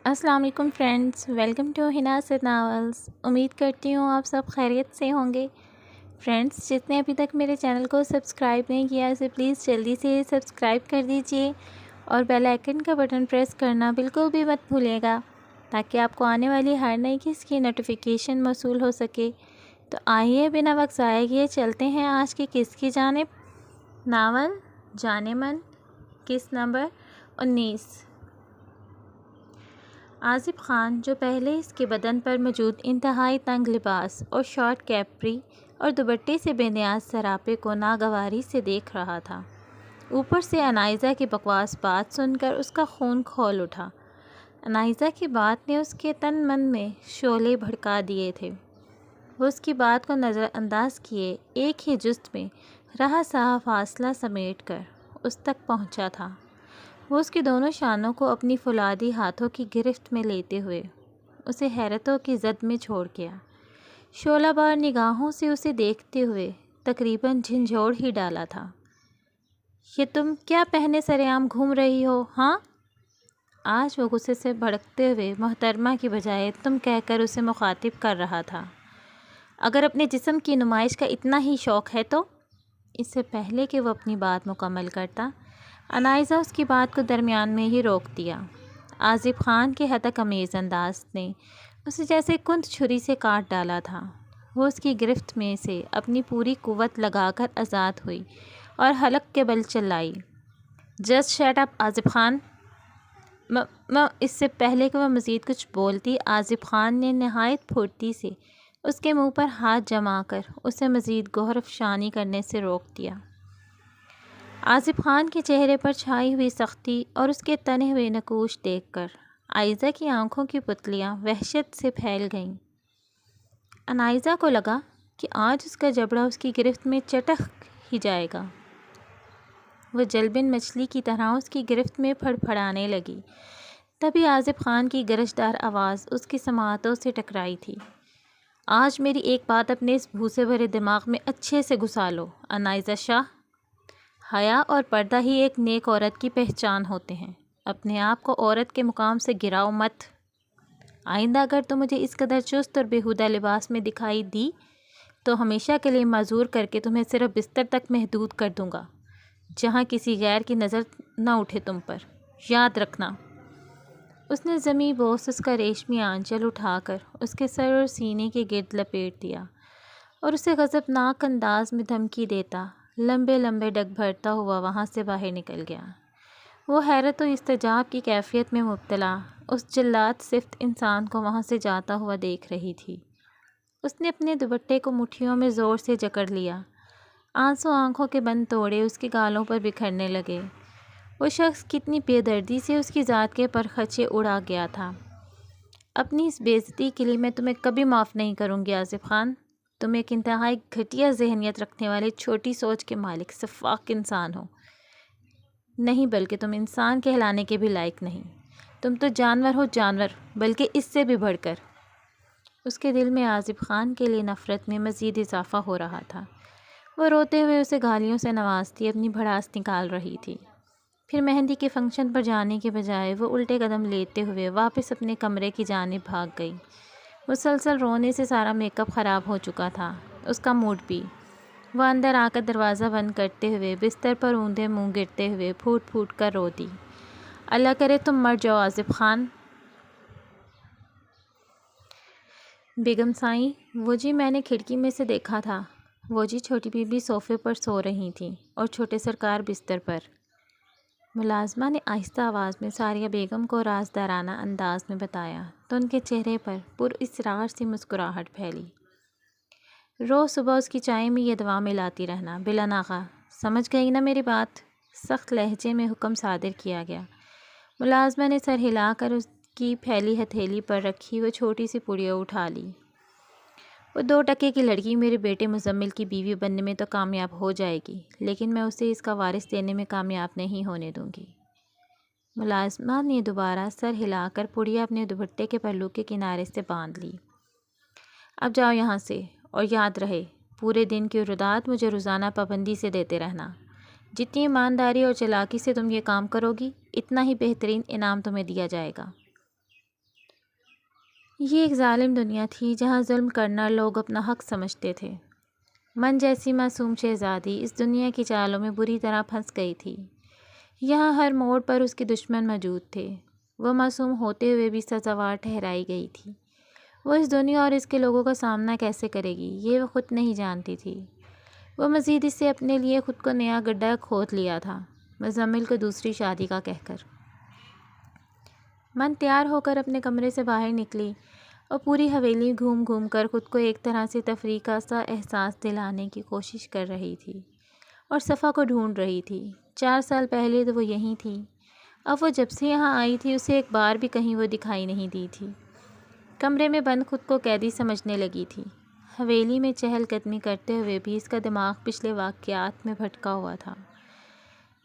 السلام علیکم friends, welcome to ہناسر novels. امید کرتی ہوں آپ سب خیریت سے ہوں گے۔ فرینڈس، جس نے ابھی تک میرے چینل کو سبسکرائب نہیں کیا اسے پلیز جلدی سے سبسکرائب کر دیجئے اور بیل آئیکن کا بٹن پریس کرنا بالکل بھی مت بھولیے گا تاکہ آپ کو آنے والی ہر نئی قسط کی نوٹیفیکیشن موصول ہو سکے۔ تو آئیے بنا وقت ضائع کیے چلتے ہیں آج کی قسط کی جانب۔ ناول جان من، قسط نمبر 19۔ آصف خان، جو پہلے اس کے بدن پر موجود انتہائی تنگ لباس اور شارٹ کیپری اور دوپٹے سے بے نیاز سراپے کو ناگواری سے دیکھ رہا تھا، اوپر سے انائزہ کی بکواس بات سن کر اس کا خون کھول اٹھا۔ انائزہ کی بات نے اس کے تن من میں شعلے بھڑکا دیے تھے۔ وہ اس کی بات کو نظر انداز کیے ایک ہی جست میں رہا سہا فاصلہ سمیٹ کر اس تک پہنچا تھا۔ وہ اس کی دونوں شانوں کو اپنی فولادی ہاتھوں کی گرفت میں لیتے ہوئے اسے حیرتوں کی زد میں چھوڑ گیا۔ شعلہ بار نگاہوں سے اسے دیکھتے ہوئے تقریباً جھنجھوڑ ہی ڈالا تھا۔ یہ تم کیا پہنے سر عام گھوم رہی ہو ہاں؟ آج وہ غصے سے بھڑکتے ہوئے محترمہ کی بجائے تم کہہ کر اسے مخاطب کر رہا تھا۔ اگر اپنے جسم کی نمائش کا اتنا ہی شوق ہے تو؟ اس سے پہلے کہ وہ اپنی بات مکمل کرتا، انائزہ اس کی بات کو درمیان میں ہی روک دیا۔ آصف خان کے ہتک امیز انداز نے اسے جیسے کند چھری سے کاٹ ڈالا تھا۔ وہ اس کی گرفت میں سے اپنی پوری قوت لگا کر آزاد ہوئی اور حلق کے بل چلائی، just shut up Asif Khan. اس سے پہلے کہ وہ مزید کچھ بولتی، آصف خان نے نہایت پھرتی سے اس کے منہ پر ہاتھ جما کر اسے مزید گوہر افشانی کرنے سے روک دیا۔ آصف خان کے چہرے پر چھائی ہوئی سختی اور اس کے تنے ہوئے نقوش دیکھ کر انائزہ کی آنکھوں کی پتلیاں وحشت سے پھیل گئیں۔ انائزہ کو لگا کہ آج اس کا جبڑا اس کی گرفت میں چٹک ہی جائے گا۔ وہ جلبن مچھلی کی طرح اس کی گرفت میں پھڑ پھڑانے لگی۔ تبھی آصف خان کی گرجدار آواز اس کی سماعتوں سے ٹکرائی تھی۔ آج میری ایک بات اپنے اس بھوسے بھرے دماغ میں اچھے سے گھسا لو انائزہ شاہ، حیا اور پردہ ہی ایک نیک عورت کی پہچان ہوتے ہیں۔ اپنے آپ کو عورت کے مقام سے گراؤ مت۔ آئندہ اگر تم مجھے اس قدر چست اور بیہودہ لباس میں دکھائی دی تو ہمیشہ کے لیے معذور کر کے تمہیں صرف بستر تک محدود کر دوں گا، جہاں کسی غیر کی نظر نہ اٹھے تم پر، یاد رکھنا۔ اس نے زمیں بوس اس کا ریشمی آنچل اٹھا کر اس کے سر اور سینے کے گرد لپیٹ دیا اور اسے غضبناک انداز میں دھمکی دیتا لمبے لمبے ڈگ بھرتا ہوا وہاں سے باہر نکل گیا۔ وہ حیرت و استعجاب کی کیفیت میں مبتلا اس جلاد صفت انسان کو وہاں سے جاتا ہوا دیکھ رہی تھی۔ اس نے اپنے دوپٹے کو مٹھیوں میں زور سے جکڑ لیا۔ آنسو آنکھوں کے بند توڑے اس کے گالوں پر بکھرنے لگے۔ وہ شخص کتنی بے دردی سے اس کی ذات کے پرخچے اڑا گیا تھا۔ اپنی اس بے عزتی کے لیے میں تمہیں کبھی معاف نہیں کروں گی آصف خان۔ تم ایک انتہائی گھٹیا ذہنیت رکھنے والے چھوٹی سوچ کے مالک سفاک انسان ہو۔ نہیں، بلکہ تم انسان کہلانے کے بھی لائق نہیں۔ تم تو جانور ہو، جانور، بلکہ اس سے بھی بڑھ کر۔ اس کے دل میں آصف خان کے لیے نفرت میں مزید اضافہ ہو رہا تھا۔ وہ روتے ہوئے اسے گالیوں سے نوازتی اپنی بھڑاس نکال رہی تھی۔ پھر مہندی کے فنکشن پر جانے کے بجائے وہ الٹے قدم لیتے ہوئے واپس اپنے کمرے کی جانب بھاگ گئی۔ مسلسل رونے سے سارا میک اپ خراب ہو چکا تھا، اس کا موڈ بھی۔ وہ اندر آ کر دروازہ بند کرتے ہوئے بستر پر اوندھے منہ گرتے ہوئے پھوٹ پھوٹ کر رو دی۔ اللہ کرے تم مر جاؤ آصف خان۔ بیگم سائیں، وہ جی میں نے کھڑکی میں سے دیکھا تھا۔ وہ جی چھوٹی بی بی صوفے پر سو رہی تھیں اور چھوٹے سرکار بستر پر۔ ملازمہ نے آہستہ آواز میں ساریہ بیگم کو رازدارانہ انداز میں بتایا تو ان کے چہرے پر پراسرار سی مسکراہٹ پھیلی۔ روز صبح اس کی چائے میں یہ دوا ملاتی رہنا بلا ناغہ، سمجھ گئی نا میری بات؟ سخت لہجے میں حکم صادر کیا گیا۔ ملازمہ نے سر ہلا کر اس کی پھیلی ہتھیلی پر رکھی وہ چھوٹی سی پڑیا اٹھا لی۔ وہ 2 ٹکے کی لڑکی میرے بیٹے مزمل کی بیوی بننے میں تو کامیاب ہو جائے گی، لیکن میں اسے اس کا وارث دینے میں کامیاب نہیں ہونے دوں گی۔ ملازمہ نے دوبارہ سر ہلا کر پڑیا اپنے دوپٹے کے پہلو کے کنارے سے باندھ لی۔ اب جاؤ یہاں سے، اور یاد رہے پورے دن کی روزات مجھے روزانہ پابندی سے دیتے رہنا۔ جتنی ایمانداری اور چالاکی سے تم یہ کام کرو گی، اتنا ہی بہترین انعام تمہیں دیا جائے گا۔ یہ ایک ظالم دنیا تھی جہاں ظلم کرنا لوگ اپنا حق سمجھتے تھے۔ من جیسی معصوم شہزادی اس دنیا کی چالوں میں بری طرح پھنس گئی تھی۔ یہاں ہر موڑ پر اس کے دشمن موجود تھے۔ وہ معصوم ہوتے ہوئے بھی سزاوار ٹھہرائی گئی تھی۔ وہ اس دنیا اور اس کے لوگوں کا سامنا کیسے کرے گی یہ وہ خود نہیں جانتی تھی۔ وہ مزید اس سے اپنے لیے خود کو نیا گڈھا کھود لیا تھا، مزمل کو دوسری شادی کا کہہ کر۔ من تیار ہو کر اپنے کمرے سے باہر نکلی اور پوری حویلی گھوم گھوم کر خود کو ایک طرح سے تفریح کا سا احساس دلانے کی کوشش کر رہی تھی اور صفا کو ڈھونڈ رہی تھی۔ 4 سال پہلے تو وہ یہیں تھی، اب وہ جب سے یہاں آئی تھی اسے ایک بار بھی کہیں وہ دکھائی نہیں دی تھی۔ کمرے میں بند خود کو قیدی سمجھنے لگی تھی۔ حویلی میں چہل قدمی کرتے ہوئے بھی اس کا دماغ پچھلے واقعات میں بھٹکا ہوا تھا۔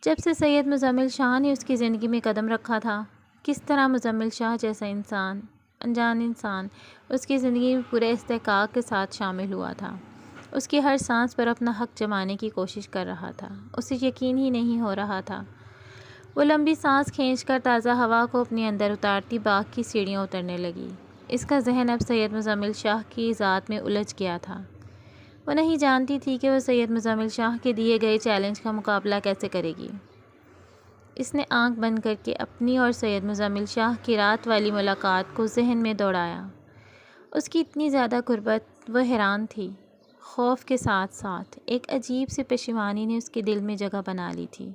جب سے سید مزمل شاہ نے اس کی زندگی میں قدم رکھا تھا، کس طرح مزمل شاہ جیسا انسان، انجان انسان، اس کی زندگی میں پورے استحقاق کے ساتھ شامل ہوا تھا، اس کی ہر سانس پر اپنا حق جمانے کی کوشش کر رہا تھا۔ اسے یقین ہی نہیں ہو رہا تھا۔ وہ لمبی سانس کھینچ کر تازہ ہوا کو اپنے اندر اتارتی باغ کی سیڑھیاں اترنے لگی۔ اس کا ذہن اب سید مزمل شاہ کی ذات میں الجھ گیا تھا۔ وہ نہیں جانتی تھی کہ وہ سید مزمل شاہ کے دیے گئے چیلنج کا مقابلہ کیسے کرے گی۔ اس نے آنکھ بند کر کے اپنی اور سید مزمل شاہ کی رات والی ملاقات کو ذہن میں دوڑایا۔ اس کی اتنی زیادہ قربت، وہ حیران تھی۔ خوف کے ساتھ ساتھ ایک عجیب سی پشیمانی نے اس کے دل میں جگہ بنا لی تھی۔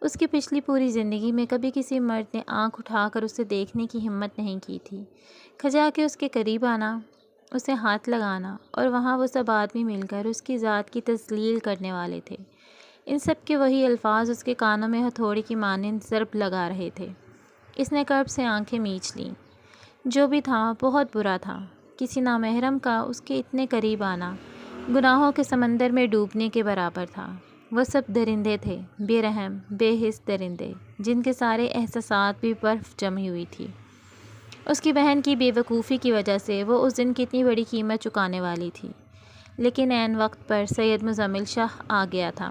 اس کی پچھلی پوری زندگی میں کبھی کسی مرد نے آنکھ اٹھا کر اسے دیکھنے کی ہمت نہیں کی تھی۔ کھجا کے اس کے قریب آنا، اسے ہاتھ لگانا اور وہاں وہ سب آدمی مل کر اس کی ذات کی تذلیل کرنے والے تھے۔ ان سب کے وہی الفاظ اس کے کانوں میں ہتھوڑی کی مانند ضرب لگا رہے تھے۔ اس نے کرب سے آنکھیں میچ لیں۔ جو بھی تھا بہت برا تھا۔ کسی نامحرم کا اس کے اتنے قریب آنا گناہوں کے سمندر میں ڈوبنے کے برابر تھا۔ وہ سب درندے تھے، بے رحم، بے حس درندے، جن کے سارے احساسات بھی برف جمی ہوئی تھی۔ اس کی بہن کی بے وقوفی کی وجہ سے وہ اس دن کی اتنی بڑی قیمت چکانے والی تھی، لیکن عین وقت پر سید مزمل شاہ آ گیا تھا۔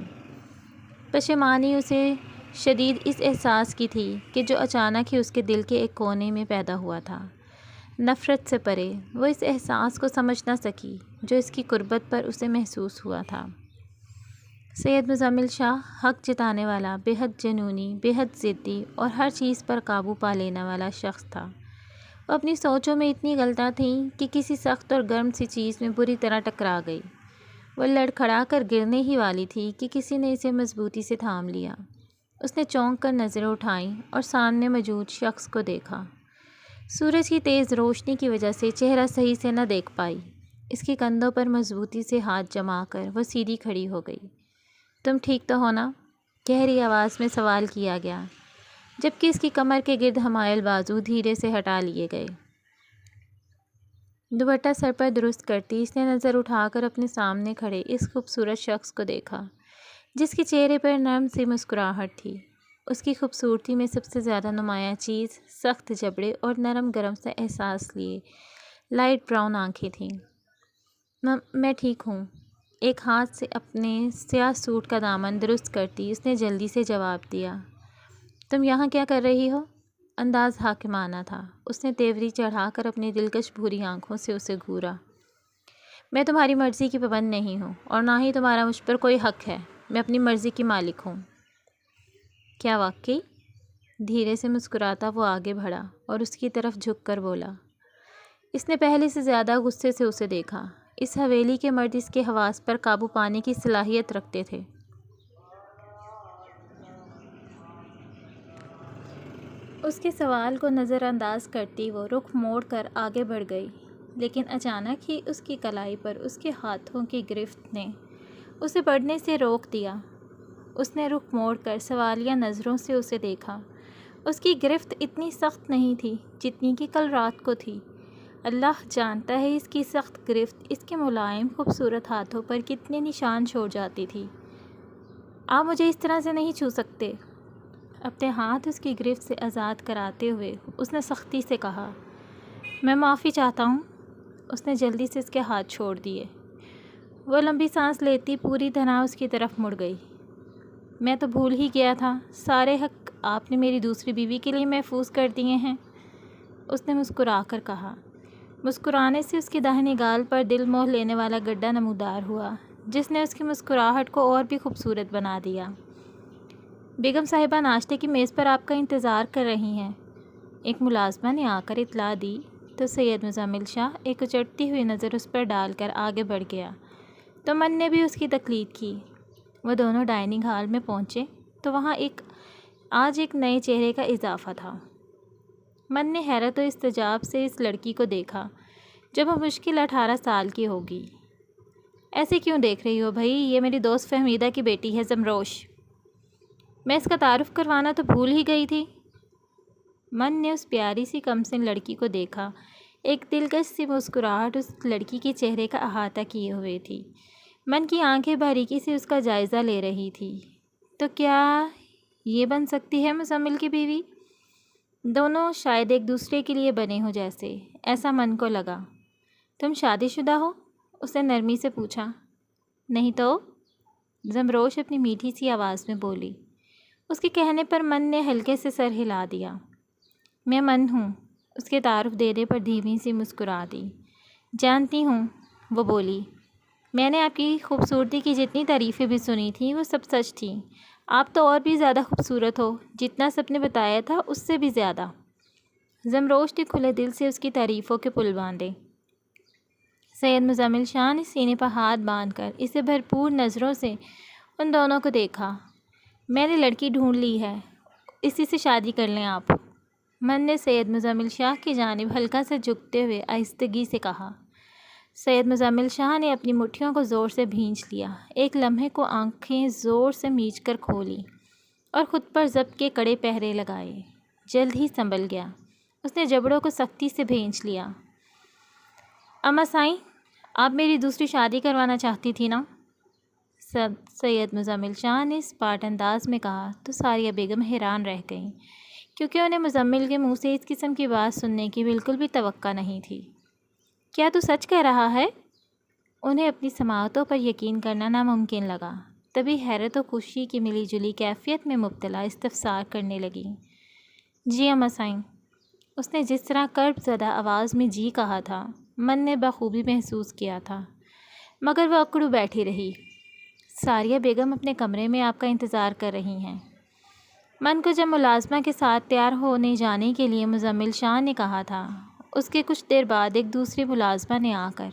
پشیمانی اسے شدید اس احساس کی تھی کہ جو اچانک ہی اس کے دل کے ایک کونے میں پیدا ہوا تھا۔ نفرت سے پرے وہ اس احساس کو سمجھ نہ سکی جو اس کی قربت پر اسے محسوس ہوا تھا۔ سید مزمل شاہ حق جتانے والا، بے حد جنونی، بے حد ضدی اور ہر چیز پر قابو پا لینے والا شخص تھا۔ وہ اپنی سوچوں میں اتنی غلطہ تھیں کہ کسی سخت اور گرم سی چیز میں بری طرح ٹکرا گئی۔ وہ لڑکھڑا کر گرنے ہی والی تھی کہ کسی نے اسے مضبوطی سے تھام لیا۔ اس نے چونک کر نظریں اٹھائیں اور سامنے موجود شخص کو دیکھا۔ سورج کی تیز روشنی کی وجہ سے چہرہ صحیح سے نہ دیکھ پائی۔ اس کی کندھوں پر مضبوطی سے ہاتھ جما کر وہ سیدھی کھڑی ہو گئی۔ تم ٹھیک تو ہو نا؟ گہری آواز میں سوال کیا گیا، جبکہ اس کی کمر کے گرد حمائل بازو دھیرے سے ہٹا لیے گئے۔ دوپٹہ سر پر درست کرتی اس نے نظر اٹھا کر اپنے سامنے کھڑے اس خوبصورت شخص کو دیکھا، جس کے چہرے پر نرم سی مسکراہٹ تھی۔ اس کی خوبصورتی میں سب سے زیادہ نمایاں چیز سخت جبڑے اور نرم گرم سا احساس لیے لائٹ براؤن آنکھیں تھیں۔ میں ٹھیک ہوں۔ ایک ہاتھ سے اپنے سیاہ سوٹ کا دامن درست کرتی اس نے جلدی سے جواب دیا۔ تم یہاں کیا کر رہی ہو؟ انداز حاکمانہ تھا۔ اس نے تیوری چڑھا کر اپنی دلکش بھوری آنکھوں سے اسے گھورا۔ میں تمہاری مرضی کی پابند نہیں ہوں اور نہ ہی تمہارا مجھ پر کوئی حق ہے۔ میں اپنی مرضی کی مالک ہوں۔ کیا واقعی؟ دھیرے سے مسکراتا وہ آگے بڑھا اور اس کی طرف جھک کر بولا۔ اس نے پہلے سے زیادہ غصے سے اسے دیکھا۔ اس حویلی کے مرد اس کے حواس پر قابو پانے کی صلاحیت رکھتے تھے۔ اس کے سوال کو نظر انداز کرتی وہ رخ موڑ کر آگے بڑھ گئی، لیکن اچانک ہی اس کی کلائی پر اس کے ہاتھوں کی گرفت نے اسے بڑھنے سے روک دیا۔ اس نے رخ موڑ کر سوالیہ نظروں سے اسے دیکھا۔ اس کی گرفت اتنی سخت نہیں تھی جتنی کہ کل رات کو تھی۔ اللہ جانتا ہے اس کی سخت گرفت اس کے ملائم خوبصورت ہاتھوں پر کتنے نشان چھوڑ جاتی تھی۔ آپ مجھے اس طرح سے نہیں چھو سکتے۔ اپنے ہاتھ اس کی گرفت سے آزاد کراتے ہوئے اس نے سختی سے کہا۔ میں معافی چاہتا ہوں۔ اس نے جلدی سے اس کے ہاتھ چھوڑ دیے۔ وہ لمبی سانس لیتی پوری طرح اس کی طرف مڑ گئی۔ میں تو بھول ہی گیا تھا، سارے حق آپ نے میری دوسری بیوی کے لیے محفوظ کر دیے ہیں۔ اس نے مسکرا کر کہا۔ مسکرانے سے اس کے داہنے گال پر دل موہ لینے والا گڈھا نمودار ہوا، جس نے اس کی مسکراہٹ کو اور بھی خوبصورت بنا دیا۔ بیگم صاحبہ ناشتے کی میز پر آپ کا انتظار کر رہی ہیں، ایک ملازمہ نے آ کر اطلاع دی تو سید مزمل شاہ ایک اچٹتی ہوئی نظر اس پر ڈال کر آگے بڑھ گیا، تو من نے بھی اس کی تقلید کی۔ وہ دونوں ڈائننگ ہال میں پہنچے تو وہاں آج ایک نئے چہرے کا اضافہ تھا۔ من نے حیرت و استعجاب سے اس لڑکی کو دیکھا جو بمشکل 18 سال کی ہوگی۔ ایسے کیوں دیکھ رہی ہو بھائی؟ یہ میری دوست فہمیدہ کی بیٹی ہے، زمروش۔ میں اس کا تعارف کروانا تو بھول ہی گئی تھی۔ من نے اس پیاری سی کمسن لڑکی کو دیکھا، ایک دلکش سی مسکراہٹ اس لڑکی کے چہرے کا احاطہ کیے ہوئے تھی۔ من کی آنکھیں باریکی سے اس کا جائزہ لے رہی تھی۔ تو کیا یہ بن سکتی ہے مزمل کی بیوی؟ دونوں شاید ایک دوسرے کے لیے بنے ہوں جیسے، ایسا من کو لگا۔ تم شادی شدہ ہو؟ اس نے نرمی سے پوچھا۔ نہیں تو؟ زمروش اپنی میٹھی سی آواز میں بولی۔ اس کے کہنے پر من نے ہلکے سے سر ہلا دیا۔ میں من ہوں، اس کے تعارف دینے پر دھیمی سی مسکرا دی۔ جانتی ہوں، وہ بولی۔ میں نے آپ کی خوبصورتی کی جتنی تعریفیں بھی سنی تھیں وہ سب سچ تھیں۔ آپ تو اور بھی زیادہ خوبصورت ہو، جتنا سب نے بتایا تھا اس سے بھی زیادہ۔ زمروش نے کھلے دل سے اس کی تعریفوں کے پل باندھے۔ سید مزمل شاہ نے سینے پر ہاتھ باندھ کر اسے بھرپور نظروں سے ان دونوں کو دیکھا۔ میں نے لڑکی ڈھونڈ لی ہے، اسی سے شادی کر لیں آپ۔ من نے سید مزمل شاہ کی جانب ہلکا سے جھکتے ہوئے آہستگی سے کہا۔ سید مزمل شاہ نے اپنی مٹھیوں کو زور سے بھینچ لیا، ایک لمحے کو آنکھیں زور سے میچ کر کھولی اور خود پر ضبط کے کڑے پہرے لگائے۔ جلد ہی سنبھل گیا، اس نے جبڑوں کو سختی سے بھینچ لیا۔ اما سائیں، آپ میری دوسری شادی کروانا چاہتی تھی نا؟ سید مزمل شاہ نے اسپاٹ انداز میں کہا تو ساریہ بیگم حیران رہ گئیں، کیونکہ انہیں مزمل کے منہ سے اس قسم کی بات سننے کی بالکل بھی توقع نہیں تھی۔ کیا تو سچ کہہ رہا ہے؟ انہیں اپنی سماعتوں پر یقین کرنا ناممکن لگا، تبھی حیرت و خوشی کی ملی جلی کیفیت میں مبتلا استفسار کرنے لگی۔ جی اما سائیں، اس نے جس طرح کرب زدہ آواز میں جی کہا تھا، من نے بخوبی محسوس کیا تھا، مگر وہ اکڑو بیٹھی رہی۔ ساریہ بیگم اپنے کمرے میں آپ کا انتظار کر رہی ہیں۔ من کو جب ملازمہ کے ساتھ تیار ہونے جانے کے لیے مزمل شاہ نے کہا تھا، اس کے کچھ دیر بعد ایک دوسری ملازمہ نے آ کر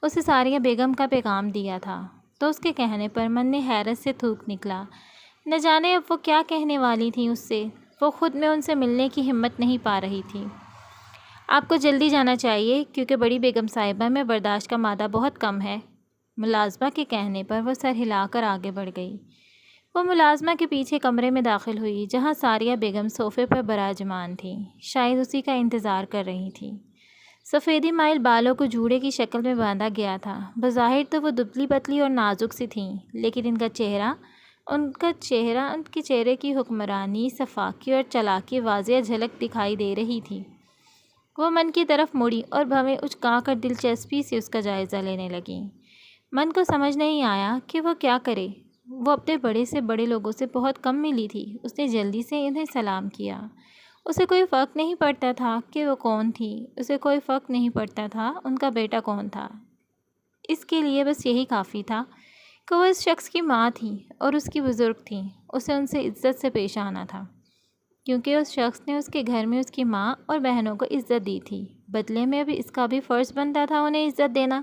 اسے ساریہ بیگم کا پیغام دیا تھا، تو اس کے کہنے پر من نے حیرت سے تھوک نکلا۔ نہ جانے اب وہ کیا کہنے والی تھیں اس سے، وہ خود میں ان سے ملنے کی ہمت نہیں پا رہی تھی۔ آپ کو جلدی جانا چاہیے کیونکہ بڑی بیگم صاحبہ میں برداشت کا مادہ بہت کم ہے۔ ملازمہ کے کہنے پر وہ سر ہلا کر آگے بڑھ گئی۔ وہ ملازمہ کے پیچھے کمرے میں داخل ہوئی جہاں ساریہ بیگم صوفے پر براجمان تھیں، شاید اسی کا انتظار کر رہی تھیں۔ سفیدی مائل بالوں کو جوڑے کی شکل میں باندھا گیا تھا۔ بظاہر تو وہ دبلی پتلی اور نازک سی تھیں، لیکن ان کے چہرے کی حکمرانی، صفاکی اور چالاکی واضح جھلک دکھائی دے رہی تھی۔ وہ من کی طرف مڑی اور بھویں اچکا کر دلچسپی سے اس کا جائزہ لینے لگیں۔ من کو سمجھ نہیں آیا کہ وہ کیا کرے۔ وہ اپنے بڑے سے بڑے لوگوں سے بہت کم ملی تھی۔ اس نے جلدی سے انہیں سلام کیا۔ اسے کوئی فرق نہیں پڑتا تھا کہ وہ کون تھی، اسے کوئی فرق نہیں پڑتا تھا ان کا بیٹا کون تھا۔ اس کے لیے بس یہی کافی تھا کہ وہ اس شخص کی ماں تھیں اور اس کی بزرگ تھیں۔ اسے ان سے عزت سے پیش آنا تھا، کیونکہ اس شخص نے اس کے گھر میں اس کی ماں اور بہنوں کو عزت دی تھی۔ بدلے میں اب اس کا بھی فرض بنتا تھا انہیں عزت دینا۔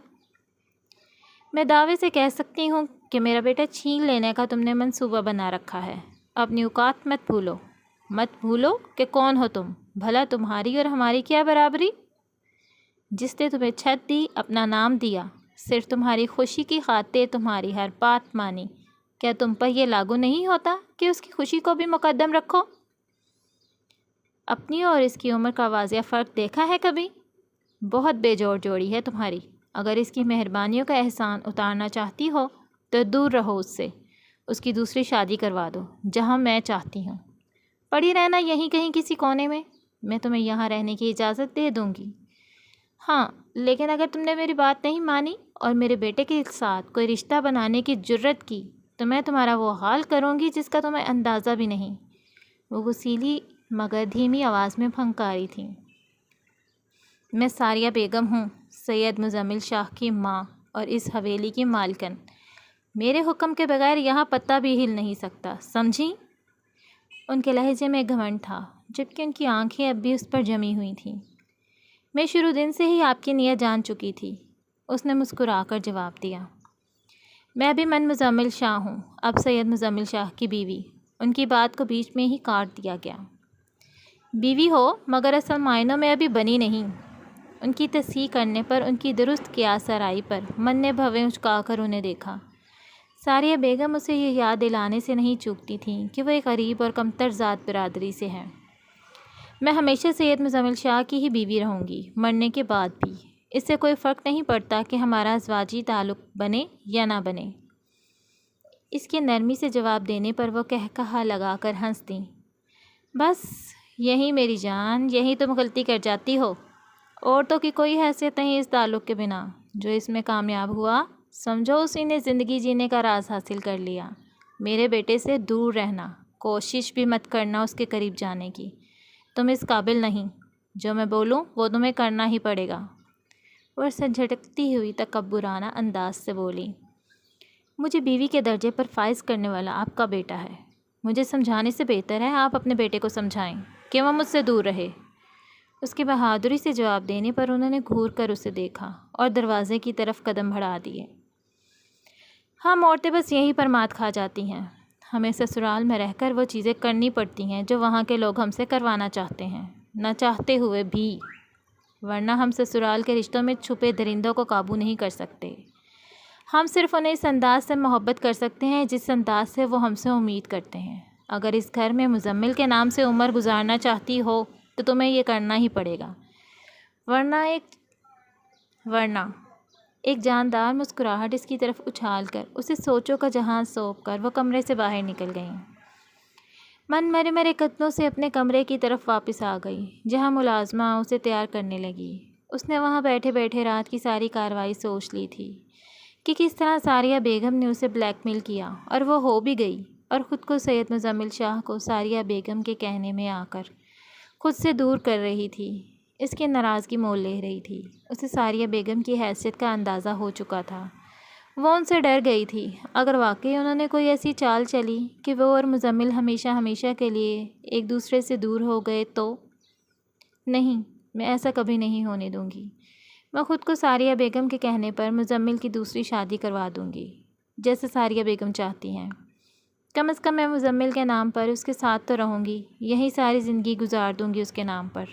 میں دعوے سے کہہ سکتی ہوں کہ میرا بیٹا چھین لینے کا تم نے منصوبہ بنا رکھا ہے۔ اپنی اوقات مت بھولو کہ کون ہو تم، بھلا تمہاری اور ہماری کیا برابری؟ جس نے تمہیں چھت دی، اپنا نام دیا، صرف تمہاری خوشی کی خاطر تمہاری ہر بات مانی، کیا تم پر یہ لاگو نہیں ہوتا کہ اس کی خوشی کو بھی مقدم رکھو؟ اپنی اور اس کی عمر کا واضح فرق دیکھا ہے کبھی؟ بہت بے جوڑ جوڑی ہے تمہاری۔ اگر اس کی مہربانیوں کا احسان اتارنا چاہتی ہو تو دور رہو اس سے، اس کی دوسری شادی کروا دو جہاں میں چاہتی ہوں۔ پڑی رہنا یہیں کہیں کسی کونے میں تمہیں یہاں رہنے کی اجازت دے دوں گی۔ ہاں، لیکن اگر تم نے میری بات نہیں مانی اور میرے بیٹے کے ساتھ کوئی رشتہ بنانے کی جرت کی تو میں تمہارا وہ حال کروں گی جس کا تمہیں اندازہ بھی نہیں۔ وہ غصیلی مگر دھیمی آواز میں پھنکاری تھیں۔ میں ساریہ بیگم ہوں، سید مزمل شاہ کی ماں اور اس حویلی کی مالکن۔ میرے حکم کے بغیر یہاں پتہ بھی ہل نہیں سکتا، سمجھی؟ ان کے لہجے میں گھمنڈ تھا، جبکہ ان کی آنکھیں اب بھی اس پر جمی ہوئی تھیں۔ میں شروع دن سے ہی آپ کی نیت جان چکی تھی، اس نے مسکرا کر جواب دیا۔ میں بھی من مزمل شاہ ہوں، اب سید مزمل شاہ کی بیوی۔ ان کی بات کو بیچ میں ہی کاٹ دیا گیا۔ بیوی ہو مگر اصل معنوں میں ابھی بنی نہیں۔ ان کی تصحیح کرنے پر، ان کی درست قیاس آرائی پر من نے بھویں اچکا کر انہیں دیکھا۔ ساریہ بیگم اسے یہ یاد دلانے سے نہیں چوکتی تھیں کہ وہ ایک غریب اور کمتر ذات برادری سے ہیں۔ میں ہمیشہ سید مزمل شاہ کی ہی بیوی رہوں گی، مرنے کے بعد بھی۔ اس سے کوئی فرق نہیں پڑتا کہ ہمارا ازواجی تعلق بنے یا نہ بنے۔ اس کے نرمی سے جواب دینے پر وہ قہقہا لگا کر ہنس دیں۔ بس یہی میری جان، یہی تم غلطی کر جاتی ہو۔ عورتوں کی کوئی حیثیت نہیں اس تعلق کے بنا۔ جو اس میں کامیاب ہوا، سمجھو اسی نے زندگی جینے کا راز حاصل کر لیا۔ میرے بیٹے سے دور رہنا، کوشش بھی مت کرنا اس کے قریب جانے کی۔ تم اس قابل نہیں۔ جو میں بولوں وہ تمہیں کرنا ہی پڑے گا۔ وہ اسے جھٹکتی ہوئی تکبرانہ انداز سے بولی۔ مجھے بیوی کے درجے پر فائز کرنے والا آپ کا بیٹا ہے۔ مجھے سمجھانے سے بہتر ہے آپ اپنے بیٹے کو سمجھائیں کہ وہ مجھ سے دور رہے۔ اس کے بہادری سے جواب دینے پر انہوں نے گھور کر اسے دیکھا اور دروازے کی طرف قدم بڑھا دیے۔ ہم عورتیں بس یہیں پر مات کھا جاتی ہیں۔ ہمیں سسرال میں رہ کر وہ چیزیں کرنی پڑتی ہیں جو وہاں کے لوگ ہم سے کروانا چاہتے ہیں، نہ چاہتے ہوئے بھی، ورنہ ہم سسرال کے رشتوں میں چھپے درندوں کو قابو نہیں کر سکتے۔ ہم صرف انہیں اس انداز سے محبت کر سکتے ہیں جس انداز سے وہ ہم سے امید کرتے ہیں۔ اگر اس گھر میں مزمل کے نام سے عمر گزارنا چاہتی ہو تو تمہیں یہ کرنا ہی پڑے گا، ورنہ ایک جاندار مسکراہٹ اس کی طرف اچھال کر اسے سوچوں کا جہاں سونپ کر وہ کمرے سے باہر نکل گئیں۔ من مرے مرے قدموں سے اپنے کمرے کی طرف واپس آ گئی جہاں ملازمہ اسے تیار کرنے لگی۔ اس نے وہاں بیٹھے بیٹھے رات کی ساری کارروائی سوچ لی تھی کہ کس طرح ساریہ بیگم نے اسے بلیک میل کیا، اور وہ ہو بھی گئی، اور خود کو سید مزمل شاہ کو ساریہ بیگم کے کہنے میں آ کر خود سے دور کر رہی تھی۔ اس کی ناراضگی مول لے رہی تھی۔ اسے ساریہ بیگم کی حیثیت کا اندازہ ہو چکا تھا۔ وہ ان سے ڈر گئی تھی۔ اگر واقعی انہوں نے کوئی ایسی چال چلی کہ وہ اور مزمل ہمیشہ ہمیشہ کے لیے ایک دوسرے سے دور ہو گئے تو؟ نہیں، میں ایسا کبھی نہیں ہونے دوں گی۔ میں خود کو ساریہ بیگم کے کہنے پر مزمل کی دوسری شادی کروا دوں گی، جیسے ساریہ بیگم چاہتی ہیں۔ کم از کم میں مزمل کے نام پر اس کے ساتھ تو رہوں گی، یہی ساری زندگی گزار دوں گی اس کے نام پر۔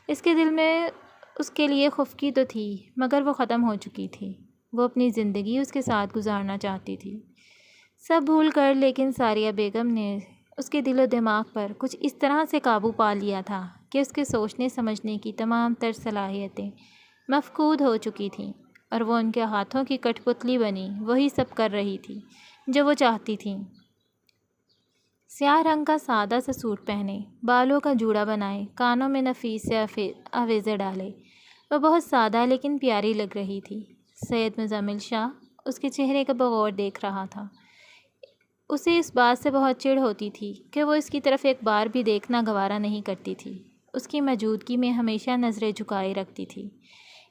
اس کے دل میں اس کے لیے خفگی تو تھی، مگر وہ ختم ہو چکی تھی۔ وہ اپنی زندگی اس کے ساتھ گزارنا چاہتی تھی، سب بھول کر۔ لیکن ساریہ بیگم نے اس کے دل و دماغ پر کچھ اس طرح سے قابو پا لیا تھا کہ اس کے سوچنے سمجھنے کی تمام تر صلاحیتیں مفقود ہو چکی تھیں، اور وہ ان کے ہاتھوں کی کٹھ پتلی بنی وہی سب کر رہی تھی جو وہ چاہتی تھیں۔ سیاہ رنگ کا سادہ سا سوٹ پہنے، بالوں کا جوڑا بنائے، کانوں میں نفیس سے آویزے ڈالے، وہ بہت سادہ لیکن پیاری لگ رہی تھی۔ سید مزمل شاہ اس کے چہرے کا بغور دیکھ رہا تھا۔ اسے اس بات سے بہت چڑ ہوتی تھی کہ وہ اس کی طرف ایک بار بھی دیکھنا گوارا نہیں کرتی تھی۔ اس کی موجودگی میں ہمیشہ نظریں جھکائے رکھتی تھی۔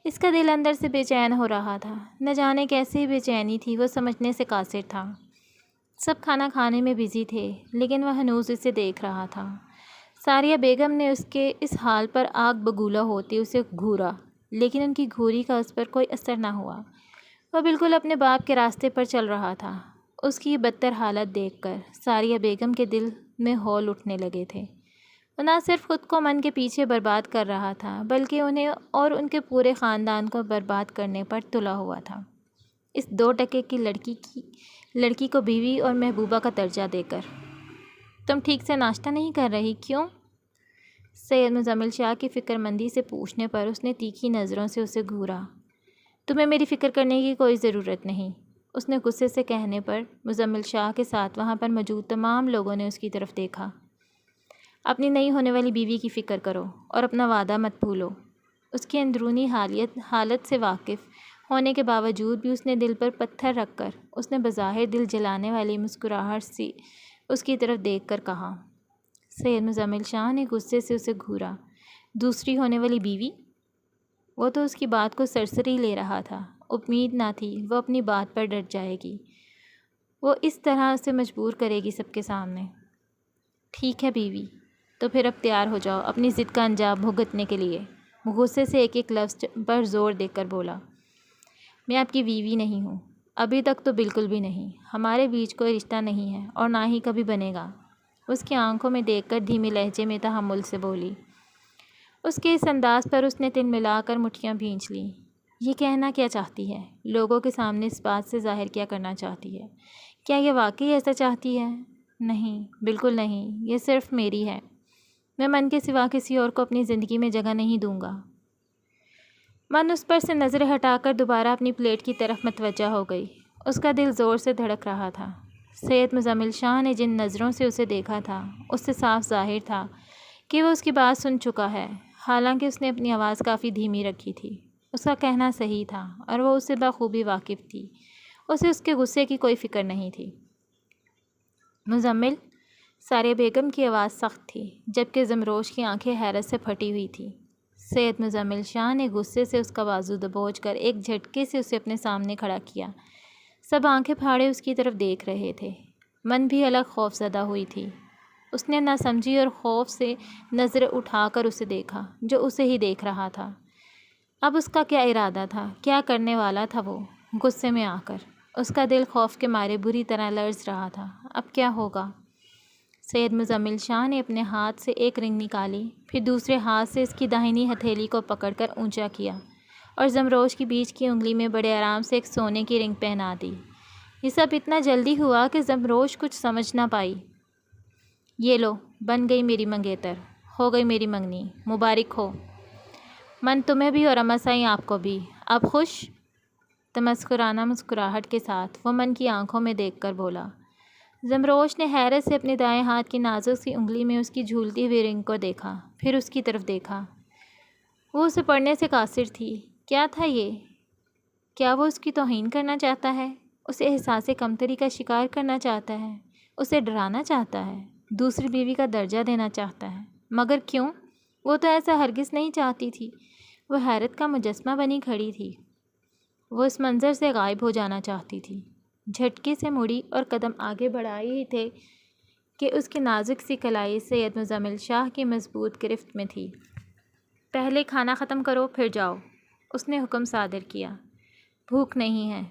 اس کا دل اندر سے بے چین ہو رہا تھا۔ نہ جانے کیسی بے چینی تھی، وہ سمجھنے سے قاصر تھا۔ سب کھانا کھانے میں بزی تھے، لیکن وہ ہنوز اسے دیکھ رہا تھا۔ ساریہ بیگم نے اس کے اس حال پر آگ بگولہ ہوتے اسے گھورا، لیکن ان کی گھوری کا اس پر کوئی اثر نہ ہوا۔ وہ بالکل اپنے باپ کے راستے پر چل رہا تھا۔ اس کی بدتر حالت دیکھ کر ساریہ بیگم کے دل میں ہول اٹھنے لگے تھے۔ وہ نہ صرف خود کو من کے پیچھے برباد کر رہا تھا، بلکہ انہیں اور ان کے پورے خاندان کو برباد کرنے پر تلا ہوا تھا، اس 2 ٹکے کی لڑکی کو بیوی اور محبوبہ کا درجہ دے کر۔ تم ٹھیک سے ناشتہ نہیں کر رہی، کیوں؟ سید مزمل شاہ کی فکر مندی سے پوچھنے پر اس نے تیکھی نظروں سے اسے گھورا۔ تمہیں میری فکر کرنے کی کوئی ضرورت نہیں، اس نے غصے سے کہنے پر مزمل شاہ کے ساتھ وہاں پر موجود تمام لوگوں نے اس کی طرف دیکھا۔ اپنی نئی ہونے والی بیوی کی فکر کرو اور اپنا وعدہ مت بھولو۔ اس کی اندرونی حالت سے واقف ہونے کے باوجود بھی اس نے دل پر پتھر رکھ کر اس نے بظاہر دل جلانے والی مسکراہٹ سی اس کی طرف دیکھ کر کہا۔ سید مزمل شاہ نے غصے سے اسے گھورا۔ دوسری ہونے والی بیوی؟ وہ تو اس کی بات کو سرسری لے رہا تھا، امید نہ تھی وہ اپنی بات پر ڈٹ جائے گی، وہ اس طرح اسے مجبور کرے گی سب کے سامنے۔ ٹھیک ہے بیوی، تو پھر اب تیار ہو جاؤ اپنی ضد کا انجام بھگتنے کے لیے۔ وہ غصے سے ایک ایک لفظ پر زور دے کر بولا۔ میں آپ کی بیوی نہیں ہوں، ابھی تک تو بالکل بھی نہیں، ہمارے بیچ کوئی رشتہ نہیں ہے اور نہ ہی کبھی بنے گا، اس کی آنکھوں میں دیکھ کر دھیمی لہجے میں تحمل سے بولی۔ اس کے اس انداز پر اس نے تن ملا کر مٹھیاں بھینچ لیں۔ یہ کہنا کیا چاہتی ہے؟ لوگوں کے سامنے اس بات سے ظاہر کیا کرنا چاہتی ہے؟ کیا یہ واقعی ایسا چاہتی ہے؟ نہیں، بالکل نہیں، یہ صرف میری ہے، میں من کے سوا کسی اور کو اپنی زندگی میں جگہ نہیں دوں گا۔ من اس پر سے نظریں ہٹا کر دوبارہ اپنی پلیٹ کی طرف متوجہ ہو گئی۔ اس کا دل زور سے دھڑک رہا تھا۔ سید مزمل شاہ نے جن نظروں سے اسے دیکھا تھا، اس سے صاف ظاہر تھا کہ وہ اس کی بات سن چکا ہے، حالانکہ اس نے اپنی آواز کافی دھیمی رکھی تھی۔ اس کا کہنا صحیح تھا اور وہ اس سے بخوبی واقف تھی، اسے اس کے غصے کی کوئی فکر نہیں تھی۔ مزمل، ساریہ بیگم کی آواز سخت تھی، جبکہ زمروش کی آنکھیں حیرت سے پھٹی ہوئی تھیں۔ سید مزمل شاہ نے غصے سے اس کا بازو دبوچ کر ایک جھٹکے سے اسے اپنے سامنے کھڑا کیا۔ سب آنکھیں پھاڑے اس کی طرف دیکھ رہے تھے۔ من بھی الگ خوف زدہ ہوئی تھی۔ اس نے ناسمجھی اور خوف سے نظریں اٹھا کر اسے دیکھا، جو اسے ہی دیکھ رہا تھا۔ اب اس کا کیا ارادہ تھا؟ کیا کرنے والا تھا وہ؟ غصے میں آ کر اس کا دل خوف کے مارے بری طرح لرز رہا تھا۔ اب کیا ہوگا؟ سید مزمل شاہ نے اپنے ہاتھ سے ایک رنگ نکالی، پھر دوسرے ہاتھ سے اس کی داہنی ہتھیلی کو پکڑ کر اونچا کیا اور زمروش کی بیچ کی انگلی میں بڑے آرام سے ایک سونے کی رنگ پہنا دی۔ یہ سب اتنا جلدی ہوا کہ زمروش کچھ سمجھ نہ پائی۔ یہ لو، بن گئی میری منگیتر، ہو گئی میری منگنی، مبارک ہو۔ من تمہیں بھی اور اماں سائیں آپ کو بھی، اب خوش؟ تمسکرانہ مسکراہٹ کے ساتھ وہ من کی آنکھوں میں دیکھ کر بولا۔ زمروش نے حیرت سے اپنے دائیں ہاتھ کی نازک سی انگلی میں اس کی جھولتی ہوئی رنگ کو دیکھا، پھر اس کی طرف دیکھا۔ وہ اسے پڑھنے سے قاصر تھی۔ کیا تھا یہ؟ کیا وہ اس کی توہین کرنا چاہتا ہے؟ اسے احساس کمتری کا شکار کرنا چاہتا ہے؟ اسے ڈرانا چاہتا ہے؟ دوسری بیوی کا درجہ دینا چاہتا ہے؟ مگر کیوں؟ وہ تو ایسا ہرگز نہیں چاہتی تھی۔ وہ حیرت کا مجسمہ بنی کھڑی تھی۔ وہ اس منظر سے غائب ہو جانا چاہتی تھی۔ جھٹکے سے مڑی اور قدم آگے بڑھائے ہی تھے کہ اس کی نازک سی کلائی سید مزمل شاہ کی مضبوط گرفت میں تھی۔ پہلے کھانا ختم کرو پھر جاؤ، اس نے حکم صادر کیا۔ بھوک نہیں ہے۔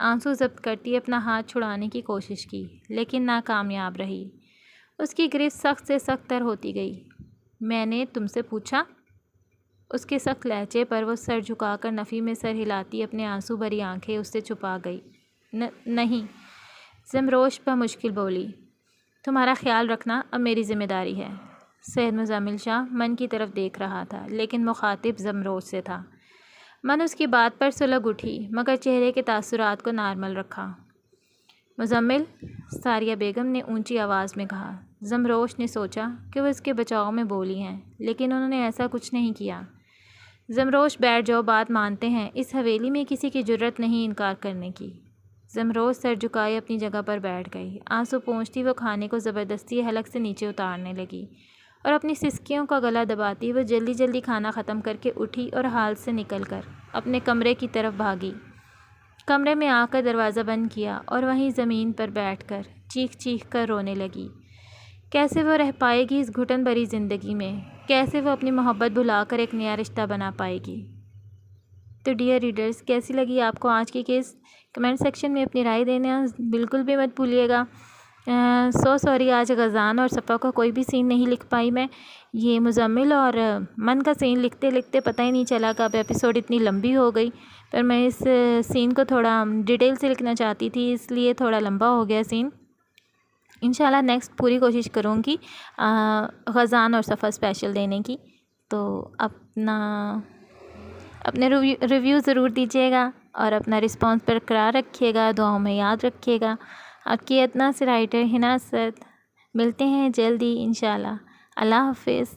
آنسو ضبط کرتی اپنا ہاتھ چھڑانے کی کوشش کی، لیکن ناکامیاب رہی۔ اس کی گرفت سخت سے سخت تر ہوتی گئی۔ میں نے تم سے پوچھا؟ اس کے سخت لہجے پر وہ سر جھکا کر نفی میں سر ہلاتی اپنے آنسو بھری آنکھیں اس سے چھپا گئی۔ نہیں، زمروش بمشکل بولی۔ تمہارا خیال رکھنا اب میری ذمہ داری ہے۔ سید مزمل شاہ من کی طرف دیکھ رہا تھا، لیکن مخاطب زمروش سے تھا۔ من اس کی بات پر سلگ اٹھی، مگر چہرے کے تاثرات کو نارمل رکھا۔ مزمل، ساریہ بیگم نے اونچی آواز میں کہا۔ زمروش نے سوچا کہ وہ اس کے بچاؤ میں بولی ہیں، لیکن انہوں نے ایسا کچھ نہیں کیا۔ زمروش بیٹھ جاؤ، بات مانتے ہیں، اس حویلی میں کسی کی جرأت نہیں انکار کرنے کی۔ زمروش سر جھکائے اپنی جگہ پر بیٹھ گئی۔ آنسو پونچھتی وہ کھانے کو زبردستی حلق سے نیچے اتارنے لگی اور اپنی سسکیوں کا گلا دباتی وہ جلدی جلدی کھانا ختم کر کے اٹھی اور ہال سے نکل کر اپنے کمرے کی طرف بھاگی۔ کمرے میں آ کر دروازہ بند کیا اور وہیں زمین پر بیٹھ کر چیخ چیخ کر رونے لگی۔ کیسے وہ رہ پائے گی اس گھٹن بھری زندگی میں؟ کیسے وہ اپنی محبت بھلا کر ایک نیا رشتہ بنا پائے گی؟ تو ڈیئر ریڈرز، کیسی لگی آپ کو آج کی کیس؟ کمنٹ سیکشن میں اپنی رائے دینا بالکل بھی مت بھولیے گا۔ سوری، آج غزان اور صفا کا کوئی بھی سین نہیں لکھ پائی میں۔ یہ مزمل اور من کا سین لکھتے لکھتے پتہ ہی نہیں چلا کب ایپیسوڈ اتنی لمبی ہو گئی، پر میں اس سین کو تھوڑا ڈیٹیل سے لکھنا چاہتی تھی، اس لیے تھوڑا لمبا ہو گیا سین۔ انشاءاللہ نیکسٹ پوری کوشش کروں گی غزان اور صفا اسپیشل دینے کی۔ تو اپنے ریویو ضرور دیجیے گا اور اپنا رسپانس برقرار رکھیے گا، دعاؤں میں یاد رکھیے گا۔ آپ کی اتنا سے رائٹر حنا اسد۔ ملتے ہیں جلدی انشاءاللہ۔ اللہ حافظ۔